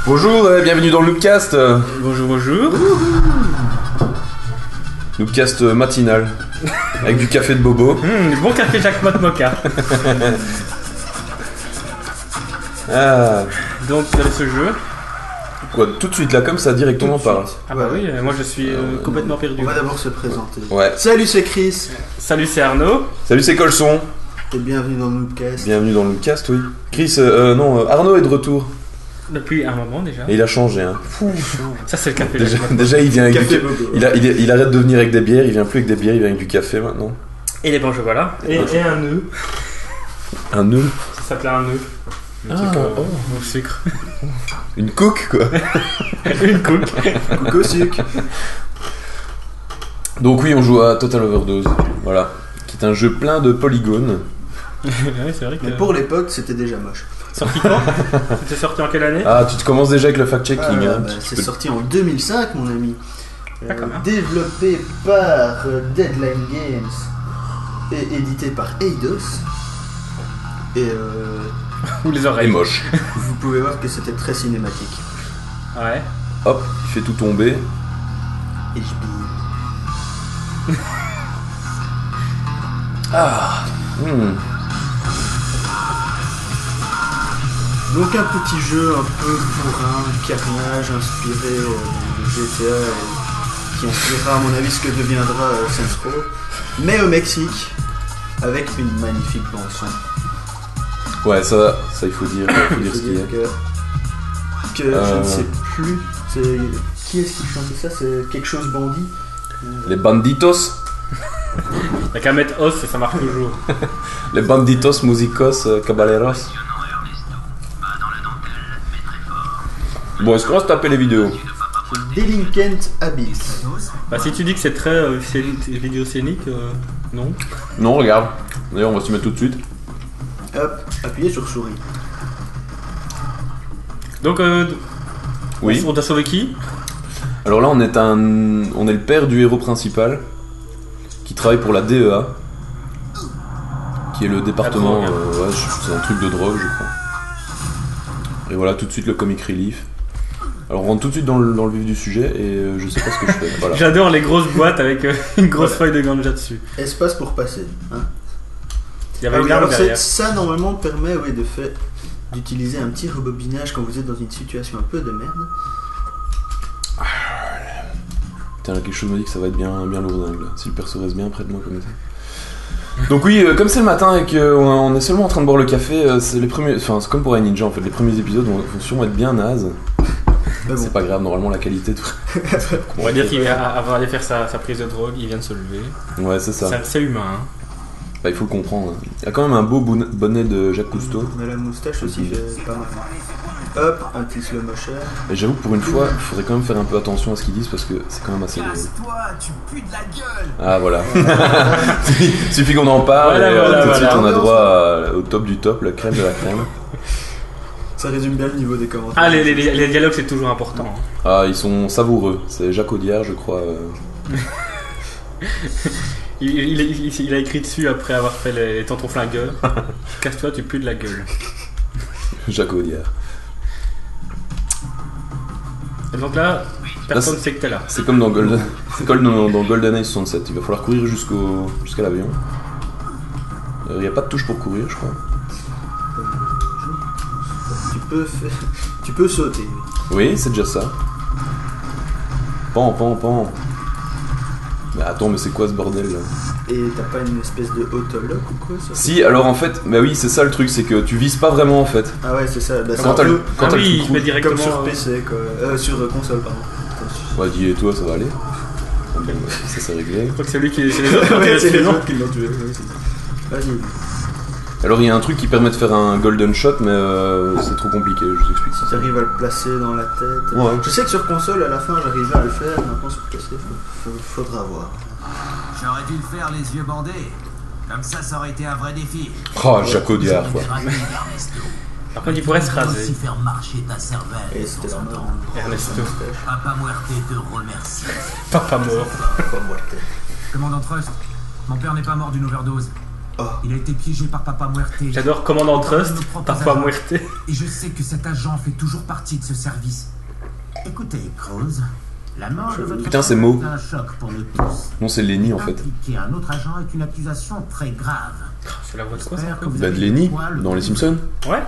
Bonjour et bienvenue dans le Loopcast. Bonjour, bonjour. Loopcast matinal. Avec du café de Bobo. Du bon café Jackpot Mocha. Ah. Donc, vous avez ce jeu. Quoi, tout de suite là, comme ça, directement on parle. Ah bah oui, moi je suis complètement perdu. On va d'abord se présenter. Ouais. Salut, c'est Chris. Salut, c'est Arnaud. Salut, c'est Colson. Et bienvenue dans le Loopcast. Bienvenue dans le Loopcast, oui. Chris, Arnaud est de retour. Depuis un moment déjà. Et il a changé, hein. Ça, c'est le café Déjà, Jackpot. déjà, il vient avec Café du... Bobo. Il arrête de venir avec des bières, il vient plus avec des bières, il vient avec du café maintenant. Et les bons chocolats. Et un nœud. Un nœud. Ça s'appelait un nœud. Le truc au sucre. Une cook, quoi. Une coupe. Coucou au sucre. Donc oui, on joue à Total Overdose. Voilà. Qui est un jeu plein de polygones. Ouais, c'est vrai que. Mais pour l'époque, c'était déjà moche. Sorti quand? C'était sorti en quelle année? Ah, tu te commences déjà avec le fact-checking, hein. C'est Tu peux- sorti en 2005, mon ami. Ah, quand même. Développé par Deadline Games et édité par Eidos. Et Ou les Et oreilles. moche. vous pouvez voir que c'était très cinématique. Ouais. Hop, il fait tout tomber. Et je bille. Ah. Donc un petit jeu un peu bourrin, carnage, inspiré de GTA, qui inspirera à mon avis ce que deviendra Saints Row, mais au Mexique, avec une magnifique bande son. Ouais, ça il faut dire, Il ce faut qu'il y dire a. que je ne sais plus, qui est-ce qui chantait ça? C'est quelque chose bandit. Les banditos. Y'a qu'à mettre os et ça marche toujours. Les banditos, musicos, caballeros. Bon, est-ce qu'on va se taper les vidéos? C'est Delinquent Abyss. Bah, si tu dis que c'est très vidéo scénique, non. Non, regarde. D'ailleurs, on va s'y mettre tout de suite. Hop, appuyez sur souris. Donc, Oui. on t'a sauvé qui? Alors là, on est le père du héros principal qui travaille pour la DEA, qui est le département. La drogue. Ouais, c'est un truc de drogue, je crois. Et voilà, tout de suite le comic relief. Alors on rentre tout de suite dans le vif du sujet et je sais pas ce que je fais. Voilà. J'adore les grosses boîtes avec une grosse feuille de ganja dessus. Espace pour passer. Hein. Il y avait Ah une oui, arme alors derrière. ça normalement permet d'utiliser un petit rebobinage quand vous êtes dans une situation un peu de merde. Putain, là, quelque chose me dit que ça va être bien lourdingue là. Si le perso reste bien près de moi comme ça. Donc oui, comme c'est le matin et qu'on est seulement en train de boire le café, c'est les premiers, enfin c'est comme pour un ninja en fait, les premiers épisodes vont sûrement être bien nazes. Mais bon. C'est pas grave, normalement la qualité tout. On va dire qu'il vient avant d'aller faire sa prise de drogue, il vient de se lever. Ouais, c'est ça. C'est humain, hein. Bah, il faut le comprendre. Il y a quand même un beau bonnet de Jacques Cousteau. Mais la moustache aussi fait pas mal. Hop, un petit slow motion. Et j'avoue que pour une fois, il faudrait quand même faire un peu attention à ce qu'ils disent parce que c'est quand même assez drôle. Casse-toi, tu pues de la gueule. Ah voilà. Suffit qu'on en parle Voilà, et voilà, tout de suite voilà. on a droit au top du top, la crème de la crème. Ça résume bien le niveau des commentaires. Ah, les dialogues, c'est toujours important. Hein. Ah, ils sont savoureux. C'est Jacques Audiard, je crois. Il a écrit dessus après avoir fait les tontons flingueurs. Casse-toi, tu pues de la gueule. Jacques Audiard. Et donc là, personne Là, sait que t'es là. C'est comme dans dans GoldenEye 67. Il va falloir courir jusqu'à l'avion. Il n'y a pas de touche pour courir, je crois. Tu peux sauter. Oui, c'est déjà ça. Pan. Mais attends, mais c'est quoi ce bordel là? Et t'as pas une espèce de autolock ou quoi ça? Si, alors en fait, bah oui, c'est ça le truc, c'est que tu vises pas vraiment en fait. Ah ouais, c'est ça. Bah, c'est Quand un t'as peu le Ah truc oui, il rouge. met directement. comme sur PC quoi. Sur console, pardon. Ouais, dis et toi, ça va aller. Bon, bah, ça c'est réglé. Je crois que c'est lui qui. C'est les autres, Ouais, c'est les non autres qui l'ont tué. Ouais, c'est ça. Vas-y. Alors il y a un truc qui permet de faire un golden shot, mais c'est trop compliqué, je vous explique ça. Si t'arrives à le placer dans la tête. Ouais. Je sais que sur console, à la fin, j'arrivais à le faire. Maintenant, sur PC, faudra voir. J'aurais dû le faire les yeux bandés. Comme ça aurait été un vrai défi. Oh, Jacques Audiard, quoi. Par contre, il pourrait se raser. Aussi faire marcher ta cervelle. Et de c'était temps en vraiment. temps. Ernesto. Papa Muerte te remercie. Papa mort. Pas moi, Commandant Trust, mon père n'est pas mort d'une overdose. Il a été piégé par Papa Muerte. J'adore Commandant Trust, parfois Muerte. Et je sais que cet agent fait toujours partie de ce service. Écoutez, Cruz, la mort de votre Putain, c'est père Mo. est un choc pour nous tous. Non, c'est Lenny en fait. Impliquer un autre agent est une accusation très grave. C'est la voix de quoi ça? J'espère que vous Bah, de avez Lenny, le poil dans Les Simpsons. Ouais.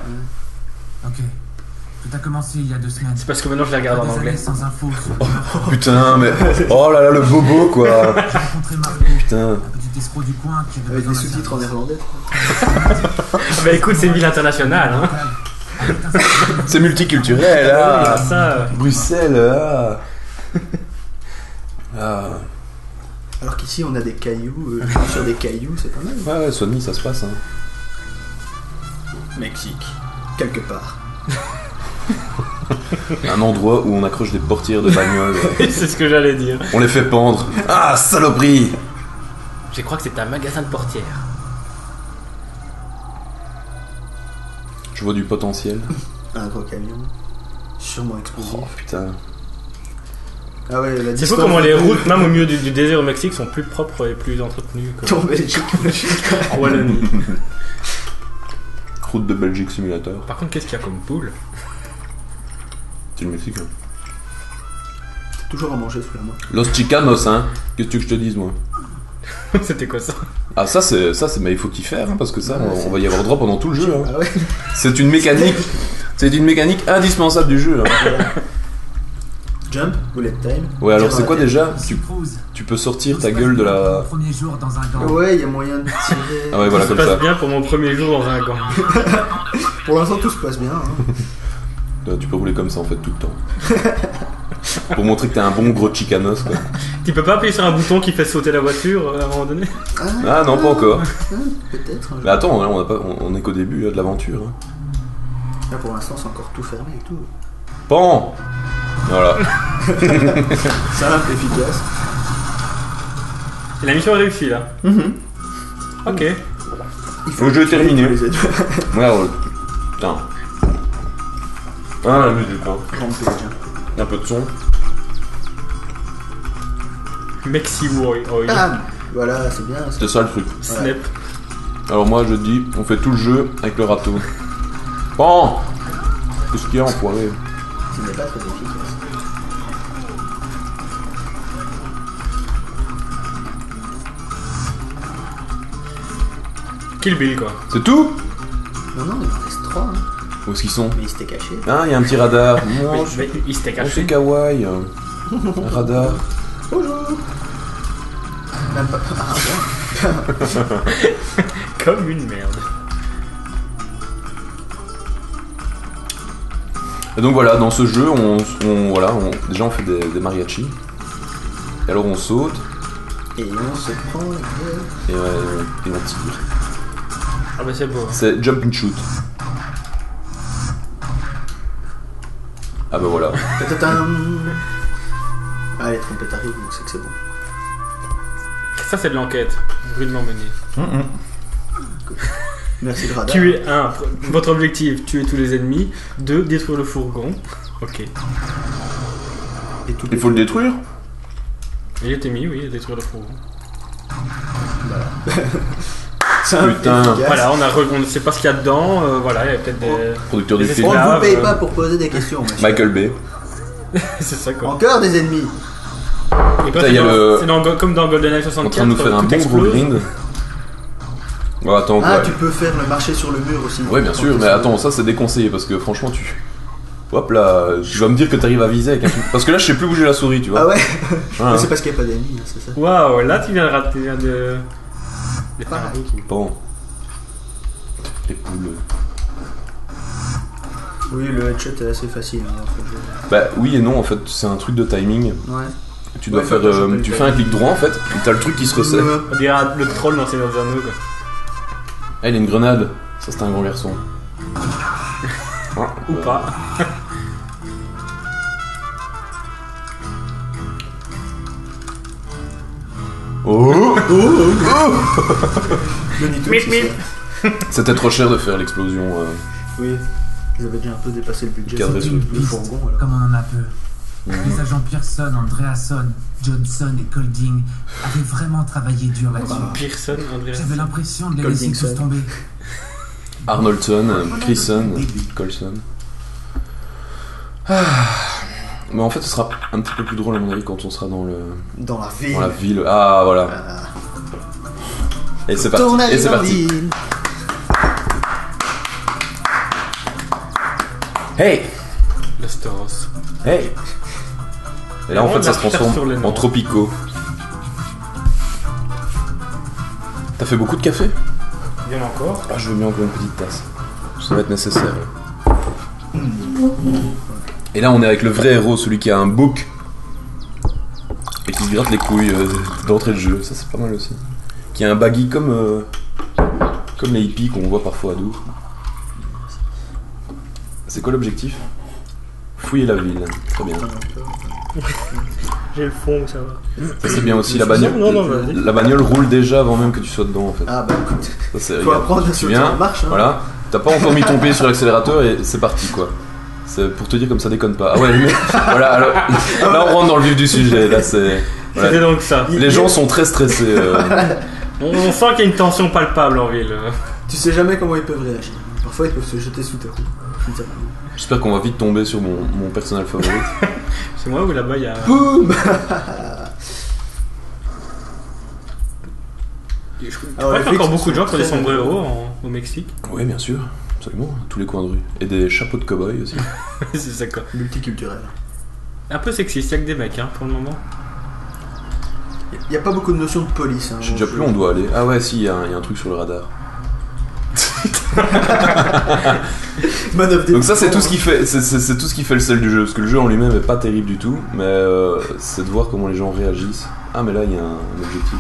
Ok. Tout a commencé il y a 2 semaines. C'est parce que maintenant je la regarde en Des anglais. années sans info sur Putain, mais. Oh là là, le bobo quoi. J'ai rencontré Marco, Putain. un petit escroc du coin qui avait Avec des besoin d'un sous-titres en service. néerlandais. Bah écoute, c'est une ville internationale, hein. C'est multiculturel, Oui, ah. ça. Bruxelles, ah. Ah. Alors qu'ici on a des cailloux, sur des cailloux, c'est pas mal. Ouais, ouais, Sony, ça se passe. Hein. Mexique, quelque part. Un endroit où on accroche des portières de bagnole. C'est ce que j'allais dire. On les fait pendre. Ah, saloperie. Je crois que c'est un magasin de portières. Je vois du potentiel. Un gros camion, sûrement explosif. Oh putain. Ah ouais, la C'est distance. fou comment les routes, même au milieu du désert au Mexique, sont plus propres et plus entretenues que En Belgique. en Wallonie. Route de Belgique Simulator. Par contre, qu'est-ce qu'il y a comme poule? C'est le Mexique. Hein. Toujours à manger sous la main. Los Chicanos, hein. Qu'est-ce que tu veux que je te dise, moi? C'était quoi ça? Ah, ça, c'est. Mais il faut t'y faire, hein, parce que ça, on va y avoir droit pendant tout le jeu. Hein. Ah ouais. C'est une mécanique. C'est une mécanique indispensable du jeu. Hein. Jump, bullet time. Ouais, alors Tire c'est dans quoi la tête. déjà Monsieur Cruz, Tu peux sortir tout ta se passe gueule de bien pour la. mon premier jour dans un gang. Ouais, il y a moyen de tirer. Ah ouais, voilà, Ça comme passe ça. bien pour mon premier jour dans un gant. Pour l'instant, tout se passe bien. Hein. Tu peux rouler comme ça en fait tout le temps. Pour montrer que t'es un bon gros Chicanos, quoi. Tu peux pas appuyer sur un bouton qui fait sauter la voiture à un moment donné? Ah non, pas encore. Peut-être. Mais attends, là, on est qu'au début là, de l'aventure. Hein. Là, pour l'instant, c'est encore tout fermé et tout. Pan. Voilà. Simple, efficace. Et la mission est réussie là. Ok. Il Le jeu est terminé. les aider. Merde. Putain. Ah la musique, hein. Rampage. Un peu de son. Mexi Oil. Bam. Voilà, c'est bien. ça. C'est ça le truc. Snap. Alors moi je dis, on fait tout le jeu avec le râteau. Pan. Qu'est-ce qu'il y a enfoiré? Ce n'est pas très efficace. Kill Bill quoi. C'est tout? Non, non, il en reste 3. Hein. Où est-ce qu'ils sont? Mais il s'était caché. Ah, il y a un petit radar. Mais, Oh, mais il s'était c'est caché. kawaii. Un radar. Bonjour. Même pas. Ah, bon. Comme une merde. Et donc voilà, dans ce jeu, déjà on fait des mariachis. Et alors on saute Et on se prend la gueule. et on tire. Ah bah c'est beau. C'est jump and shoot. Ah bah voilà. Ta-ta-tam. Ah, les trompettes arrivent, donc c'est que c'est bon. Ça c'est de l'enquête. Rudement menée. Merci le radar. Tuer votre objectif, tuer tous les ennemis. 2, détruire le fourgon. Ok. Et tout Il faut le détruire? Il était mis, oui, détruire le fourgon. Simple, Putain. efficace. Voilà, on ne sait pas ce qu'il y a dedans. Voilà, il y a peut-être des. Producteur du Les film. On ne esclaves, vous paye pas pour poser des questions, monsieur. Michael Bay. C'est ça quoi. Encore des ennemis. Et Putain, il y a c'est comme dans GoldenEye 64. En train de nous faire un tout bon gros explose. grind. Bon, attends, Ah, ouais. tu peux faire le marché sur le mur aussi. Ouais, bien sûr, mais attends, ça c'est déconseillé parce que franchement, hop là, tu vas me dire que t'arrives à viser avec un truc. Parce que là, je sais plus bouger la souris, tu vois. Ah ouais. Ouais, Mais hein. c'est parce qu'il n'y a pas d'ennemis, hein, c'est ça. Waouh, là tu viens de rater. Tu viens de faire un Pareil. Bon. Les poules. Oui, le headshot est assez facile hein, dans ce jeu. Bah oui et non, en fait, c'est un truc de timing. Ouais. Tu dois Ouais, faire. faut choper le Tu fais un clic droit en fait, et t'as le truc qui se resserre. On dirait le troll dans Seigneur des Anneaux quoi. Ah, il a une grenade. Ça, c'est un grand garçon. Ou pas. Oh, Bonito, Mip, c'est mip. ça. C'était trop cher de faire l'explosion. Oui. Ils avaient déjà un peu dépassé le budget. Cadré sur le Le fourgon, alors. Comme on en a peu. Les agents Pearson, Andreasson, Johnson et Colding avaient vraiment travaillé dur là-dessus. Pearson, Andreasson. J'avais l'impression de les laisser tous tomber. Arnoldson, Chrisson, Colson. Mais en fait, ce sera un petit peu plus drôle à mon avis quand on sera dans la ville. Dans la ville. Ah, voilà. Et c'est parti. Et c'est parti. Hey! L'Asteros. Hey! Et là, en fait, ça se transforme en Tropico. T'as fait beaucoup de café? Il y en a encore. Ah, je veux bien encore une petite tasse. Ça va être nécessaire. Et là, on est avec le vrai héros, celui qui a un bouc et qui se gratte les couilles d'entrée de jeu. Ça, c'est pas mal aussi. Qui a un baggy comme les hippies qu'on voit parfois à Douvres. C'est quoi l'objectif? Fouiller la ville. Très bien. J'ai le fond, ça va. Ça, c'est bien aussi. La bagnole, la bagnole roule déjà avant même que tu sois dedans, en fait. Ah bah écoute, ça, c'est, faut apprendre à sauter en marche. Hein. Voilà. T'as pas encore mis ton pied sur l'accélérateur et c'est parti, quoi. C'est pour te dire comme ça déconne pas. Ah ouais, mais, voilà, alors, là on rentre dans le vif du sujet. Là, c'est. Voilà. C'était donc ça. Les gens sont très stressés. On sent qu'il y a une tension palpable en ville. Tu sais jamais comment ils peuvent réagir. Parfois ils peuvent se jeter sous tes roues. J'espère qu'on va vite tomber sur mon personnage favori. C'est moi ou là-bas il y a. Boum. Je crois qu'il y a encore beaucoup de gens qui ont des sombreros au Mexique. Oui, bien sûr. Absolument, tous les coins de rue. Et des chapeaux de cow-boy aussi. C'est ça quoi. Multiculturel. Un peu sexiste, il y a que des mecs pour le moment. Il n'y a pas beaucoup de notions de police. Je sais déjà plus où on doit aller. Ah ouais, si, il y a un truc sur le radar. Donc ça c'est tout ce qui fait, c'est tout ce qui fait le sel du jeu, parce que le jeu en lui-même est pas terrible du tout, mais c'est de voir comment les gens réagissent. Ah mais là il y a un objectif.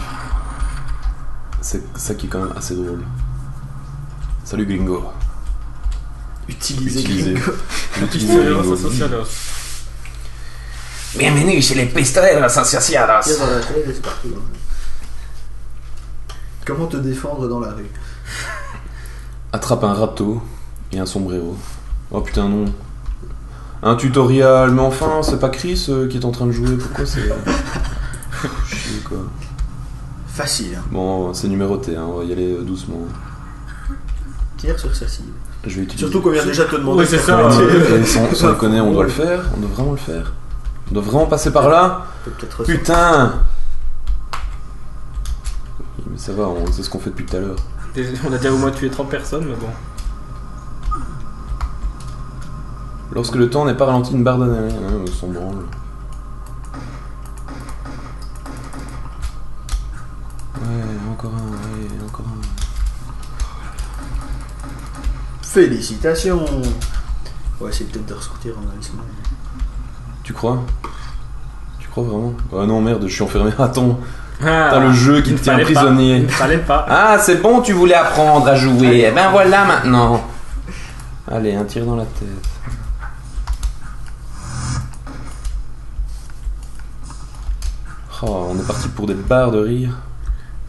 C'est ça qui est quand même assez drôle. Salut Gringo. Utilisez Gringo. Bienvenue chez les Pistoleros Asociados. Comment te défendre dans la rue? Attrape un râteau et un sombrero. Oh putain non. Un tutoriel, mais enfin c'est pas Chris qui est en train de jouer, pourquoi c'est... Chier quoi. Facile. Hein. Bon c'est numéroté, hein. On va y aller doucement. Tire sur sa cible. Je vais utiliser... Surtout qu'on vient déjà te demander. Oui c'est ça. Sans déconner, on doit le faire, on doit vraiment le faire. On doit vraiment passer par là. Putain. Mais ça va, on sait ce qu'on fait depuis tout à l'heure. On a déjà au moins tué 30 personnes, mais bon. Lorsque le temps n'est pas ralenti, une barre d'adrénaline, on s'en branle. Ouais, encore un. Félicitations. Ouais, c'est peut-être de ressortir en alisman. Tu crois? Tu crois vraiment? Ah non, merde, je suis enfermé. Attends. T'as le jeu qui te tient prisonnier. Il ne fallait pas. Ah, c'est bon, tu voulais apprendre à jouer. Eh ben voilà maintenant. Allez, un tir dans la tête. Oh, on est parti pour des barres de rire.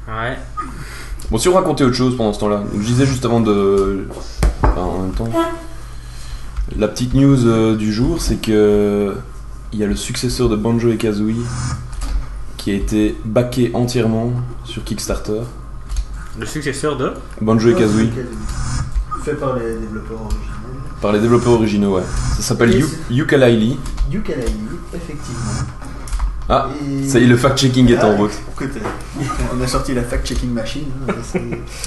Ouais. Bon, si on racontait autre chose pendant ce temps-là. Je disais juste avant de... Enfin, en même temps... La petite news du jour, c'est que... Il y a le successeur de Banjo et Kazooie qui a été backé entièrement sur Kickstarter. Le successeur de Banjo et Kazooie. Fait par les développeurs originaux. Par les développeurs originaux, ouais. Ça s'appelle Yooka-Laylee. Yooka-Laylee, effectivement. Ah, ça y est, le fact-checking est en route. Écoute, on a sorti la fact-checking machine.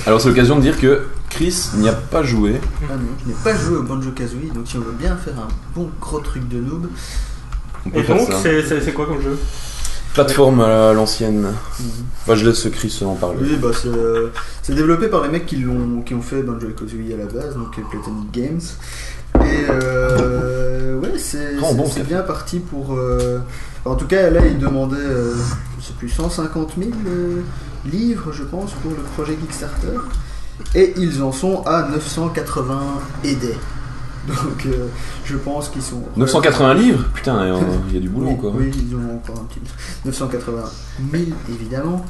Alors c'est l'occasion de dire que Chris n'y a pas joué. Ah non, je n'ai pas joué au Banjo-Kazooie, donc si on veut bien faire un bon gros truc de noob... On peut Et faire donc, ça. c'est quoi comme jeu? Plateforme à l'ancienne. Bah, je laisse Chris en parler. Oui, bah c'est développé par les mecs qui ont fait Banjo et Kazooie à la base, donc Platinum Games. Et ouais, c'est bien parti pour... En tout cas, là, ils demandaient, je sais plus, 150 000 livres, je pense, pour le projet Kickstarter. Et ils en sont à 980 aidés. Donc, je pense qu'ils sont... 980 livres? Putain, il y a du boulot, oui, quoi. Oui, ils ont encore un petit... 980 000, évidemment.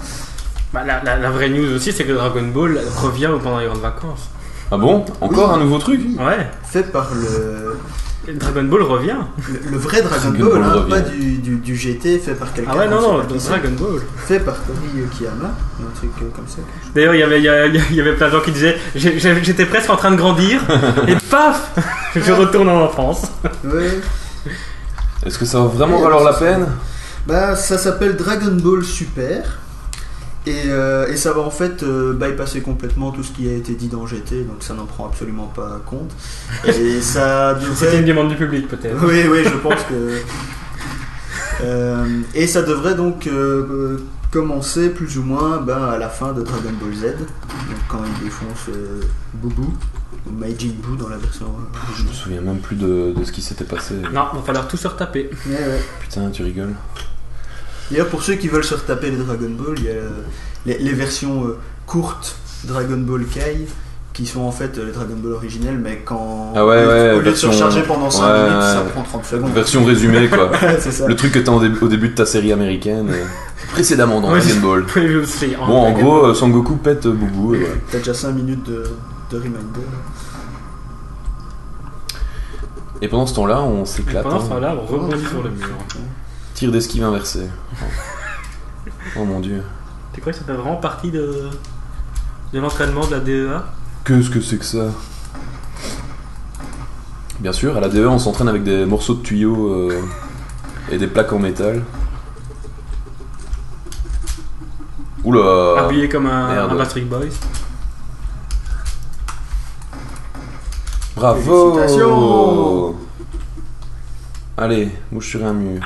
Bah, la vraie news aussi, c'est que Dragon Ball revient pendant les grandes vacances. Ah bon? Encore un nouveau truc? Ouais. Fait par Dragon Ball revient. Le vrai Dragon Dragon Ball, Ball hein, revient. pas du GT fait par quelqu'un. Ah ouais, on non, sait non, pas le qui c'est. Dragon Ball. Fait par Tori Kiyama, un truc comme ça. D'ailleurs, il y avait plein de gens qui disaient j'étais presque en train de grandir, et paf je retourne en enfance. Ouais. Est-ce que ça va vraiment valoir la peine? Bah, ça s'appelle Dragon Ball Super. Et ça va en fait bypasser complètement tout ce qui a été dit dans GT, donc ça n'en prend absolument pas compte. Et ça C'était une devrait. demande du public, peut-être. Oui, je pense que. Et ça devrait donc commencer plus ou moins à la fin de Dragon Ball Z, donc quand il défonce Boubou, ou Majin Buu dans la version. Je me souviens même plus de ce qui s'était passé. Non, il va falloir tout se retaper. Ouais. Putain, tu rigoles. D'ailleurs, pour ceux qui veulent se retaper les Dragon Ball, il y a les versions courtes Dragon Ball Kai qui sont en fait les Dragon Ball originels, mais quand Ah ouais, au lieu de se version- recharger pendant 5 ouais, minutes, ça ouais. prend 30 secondes. Version résumée, quoi. C'est ça. Le truc que t'as au début de ta série américaine, précédemment dans Oui, Dragon Ball. Oui, aussi. Bon, en gros, Son Goku pète Boubou, et voilà. T'as déjà 5 minutes de reminder. Et pendant ce temps-là, on s'éclate. Pendant ce hein. temps-là, on rebondit sur le mur. Tir d'esquive inversé. Oh mon dieu. Tu crois que ça fait vraiment partie de l'entraînement de la DEA? Qu'est-ce que c'est que ça? Bien sûr, à la DE, on s'entraîne avec des morceaux de tuyaux et des plaques en métal. Oula! Habillé comme merde. un Backstreet Boys. Bravo! Félicitations! Allez, mouche sur un mur.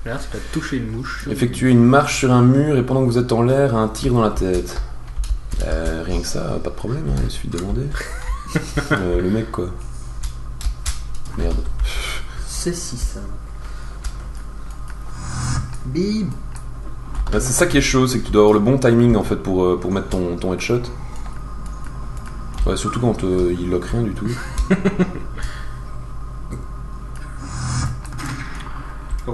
Là, tu vas toucher une mouche. Effectuez une marche sur un mur et pendant que vous êtes en l'air, un tir dans la tête. Rien que ça, pas de problème, hein, il suffit de demander. Le mec, quoi. Merde. C'est si simple. Bim. Bah, c'est ça qui est chaud, c'est que tu dois avoir le bon timing en fait pour mettre ton headshot. Ouais, surtout quand il lock rien du tout.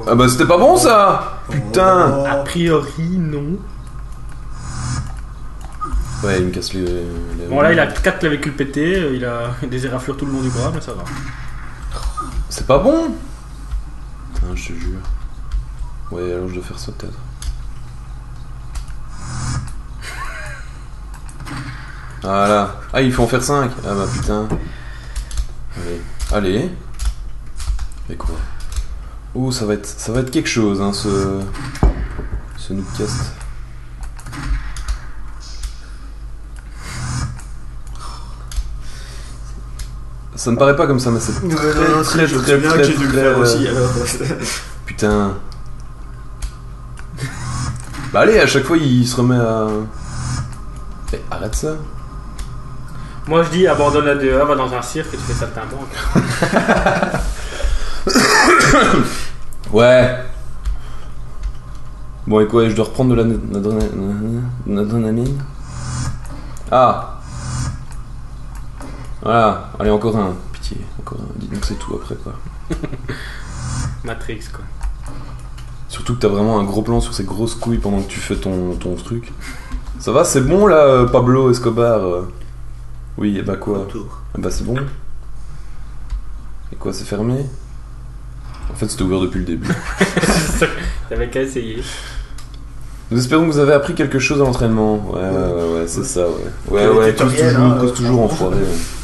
Ah bah c'était pas bon ça! Putain! A priori, non. Ouais, il me casse les Bon, là, il a 4 clavicules pétées, il a des éraflures tout le long du bras, mais ça va. C'est pas bon! Putain, je te jure. Ouais, alors je dois faire ça peut-être. Voilà. Ah, il faut en faire 5. Ah bah putain. Allez. Et quoi? Oh, ça va être quelque chose, hein, ce Noobcast. Ça ne paraît pas comme ça, mais c'est Je me souviens que j'ai dû le faire aussi alors. Putain. Bah allez, à chaque fois il se remet à... Eh, arrête ça. Moi, je dis, abandonne la DEA, va dans un cirque et tu fais saltimbanque. Ouais. Bon, et quoi, je dois reprendre de l'adrénaline. Ah. Voilà, allez, encore un. Pitié, encore un. Dis donc c'est tout après, quoi. Matrix, quoi. Surtout que t'as vraiment un gros plan sur ces grosses couilles pendant que tu fais ton truc. Ça va, c'est bon là, Pablo Escobar Oui, et bah quoi? Eh bah c'est bon. Et quoi, c'est fermé? En fait, c'était ouvert depuis le début. T'avais qu'à essayer. Nous espérons que vous avez appris quelque chose à l'entraînement. Ouais, c'est ça, ouais. Ouais, Tutoriel, cause toujours enfoiré. Ouais.